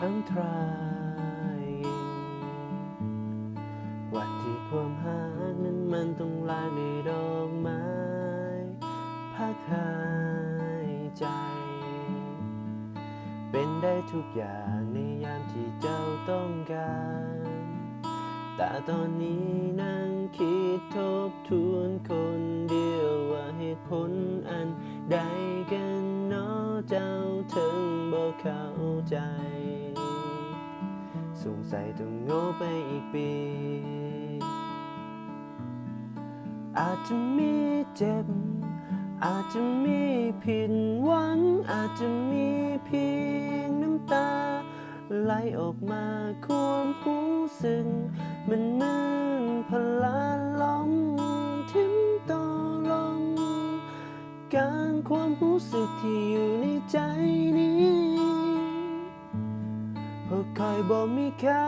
I'm trying วันที่ความหานั้นมันต้องลายในดอกไม้พักหายใจ เป็นได้ทุกอย่างในยามที่เจ้าต้องการแต่ตอนนี้นั่งคิดทบทวนคนเดียวว่าเหตุผลอันใดกันเนาะเจ้าถึงบ่เข้าใจสงสัยต้องโง่ไปอีกปีอาจจะมีเจ็บอาจจะมีผิดหวังอาจจะมีเพียงน้ำตาไหลออกมาความรู้สึกมันเหมือนพลาลมทิ่มต่อลงการความรู้สึกที่อยู่ในใจนี้เพราะคอยบอกมีค่า